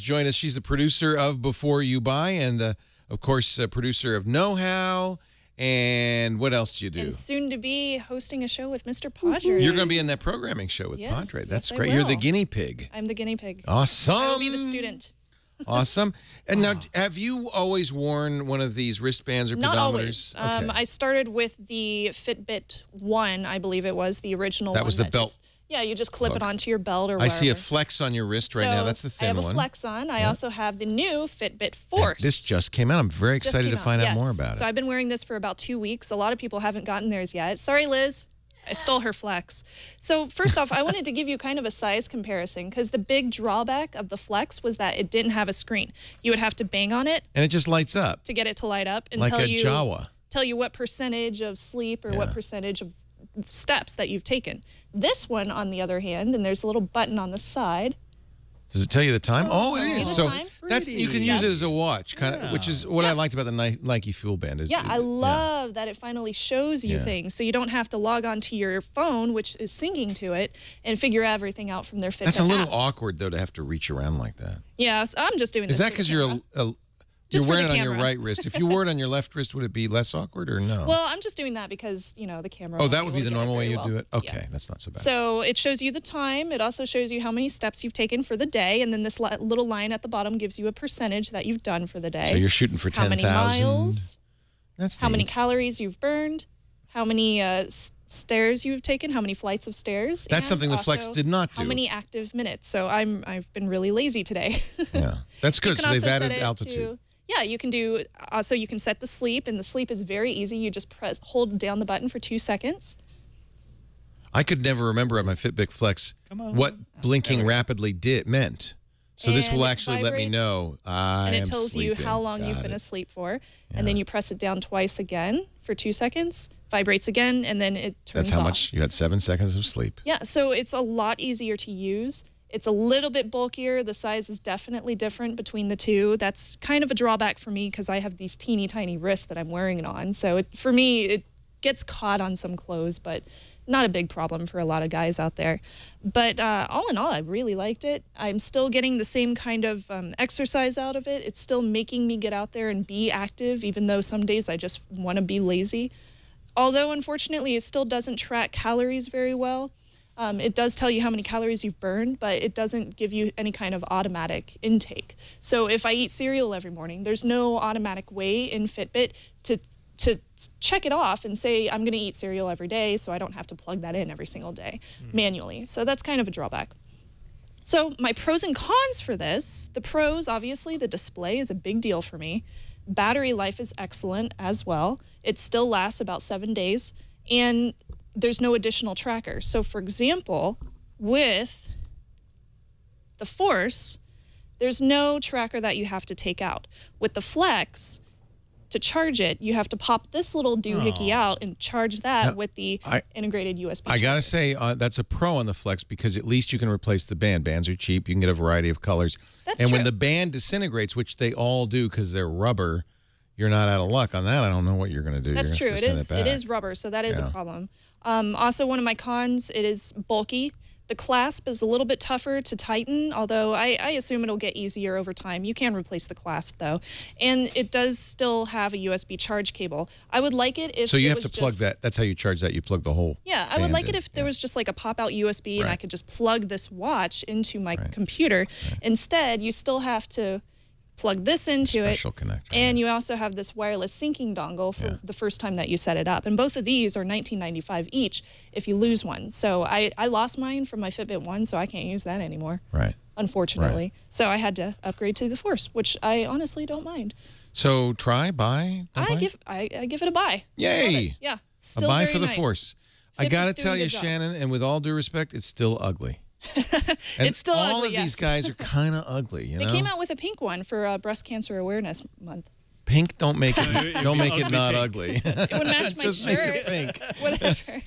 has joined us. She's the producer of Before You Buy and, of course, producer of Know How. And what else do you do? And soon to be hosting a show with Mr. Padre. You're going to be in that programming show with Padre. That's great. You're the guinea pig. I'm the guinea pig. Awesome. I will be the student. Awesome. And now, have you always worn one of these wristbands or pedometers? Not always. Okay. I started with the FitBit 1, I believe it was, the original one. That was the belt. Yeah, you just clip it onto your belt or whatever. I see a Flex on your wrist right now. That's the thin one. I have a Flex on. I also have the new FitBit Force. This just came out. I'm very excited to find out more about it. So I've been wearing this for about 2 weeks. A lot of people haven't gotten theirs yet. Sorry, Liz. I stole her Flex. So first off, I wanted to give you kind of a size comparison because the big drawback of the Flex was that it didn't have a screen. You would have to bang on it. And it just lights up. To get it to light up and like tell you what percentage of sleep or what percentage of steps that you've taken. This one, on the other hand, and there's a little button on the side. Does it tell you the time? Oh, it is. So that's you can use it as a watch, kind of, which is what I liked about the Nike Fuel Band. Is I love that it finally shows you things, so you don't have to log on to your phone, which is syncing to it, and figure everything out from their Fitbit. That's a little awkward though to have to reach around like that. Yeah, so I'm just doing this. Is that because you're wearing it on your right wrist? If you wore it on your left wrist, would it be less awkward or no? Well, I'm just doing that because, you know, the camera. Oh, that would be the normal way you do it? Okay, that's not so bad. So it shows you the time. It also shows you how many steps you've taken for the day. And then this little line at the bottom gives you a percentage that you've done for the day. So you're shooting for 10,000. How many miles. That's how many calories you've burned. How many stairs you've taken. How many flights of stairs. That's something the Flex did not do. How many active minutes. So I've been really lazy today. Yeah, that's good. So they've added altitude. Yeah, you can do, also you can set the sleep, and the sleep is very easy. You just hold down the button for 2 seconds. I could never remember on my FitBit Flex what blinking rapidly meant. So this will actually let me know and it tells you how long you've been asleep for. Yeah. And then you press it down twice again for 2 seconds, vibrates again, and then it turns off. That's how much? You got 7 seconds of sleep. Yeah, so it's a lot easier to use. It's a little bit bulkier. The size is definitely different between the two. That's kind of a drawback for me because I have these teeny tiny wrists that I'm wearing it on. So for me, it gets caught on some clothes, but not a big problem for a lot of guys out there. But all in all, I really liked it. I'm still getting the same kind of exercise out of it. It's still making me get out there and be active, even though some days I just want to be lazy. Although, unfortunately, it still doesn't track calories very well. It does tell you how many calories you've burned, but it doesn't give you any kind of automatic intake. So if I eat cereal every morning, there's no automatic way in Fitbit to check it off and say, I'm going to eat cereal every day, so I don't have to plug that in every single day manually. So that's kind of a drawback. So my pros and cons for this, the pros, obviously, the display is a big deal for me. Battery life is excellent as well. It still lasts about 7 days, and there's no additional tracker. So for example, with the Force, there's no tracker that you have to take out. With the Flex, to charge it, you have to pop this little doohickey out and charge that with the integrated USB charger. I gotta say, that's a pro on the Flex because at least you can replace the band. Bands are cheap. You can get a variety of colors. That's and true. when the band disintegrates, which they all do because they're rubber, you're not out of luck on that. I don't know what you're going to do. That's true. It is rubber, so that is a problem. Also, one of my cons, it is bulky. The clasp is a little bit tougher to tighten, although I assume it'll get easier over time. You can replace the clasp, though. And it does still have a USB charge cable. I would like it if So you have to plug that. That's how you charge that. You plug the whole I would like it if there was just like a pop-out USB and I could just plug this watch into my computer. Instead, you still have to plug this into Special connector. And you also have this wireless syncing dongle for the first time that you set it up. And both of these are $19.95 each if you lose one. So I lost mine from my Fitbit 1, so I can't use that anymore. Right. Unfortunately. So I had to upgrade to the Force, which I honestly don't mind. So buy? I give it a buy. Yay. Yeah. Still a buy very for the nice. Force. Fitbit's I got to tell doing a you, good job. Shannon, and with all due respect, it's still ugly. It's still ugly, all of these guys are kind of ugly, you know? They came out with a pink one for Breast Cancer Awareness Month. Pink don't make it not ugly. It would match my just shirt. makes it pink. Whatever.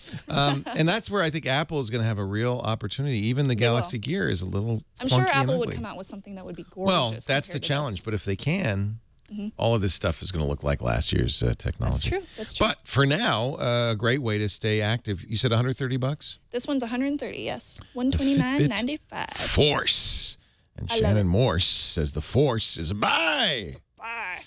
And that's where I think Apple is going to have a real opportunity. Even the Galaxy Gear is a little I'm sure Apple would ugly. come out with something that would be gorgeous. Well, that's the challenge. But if they can, all of this stuff is going to look like last year's technology. That's true. That's true. But for now, a great way to stay active. You said $130? This one's $130, yes. $129.95. Force. And Shannon Morse says the Force is a buy. Bye.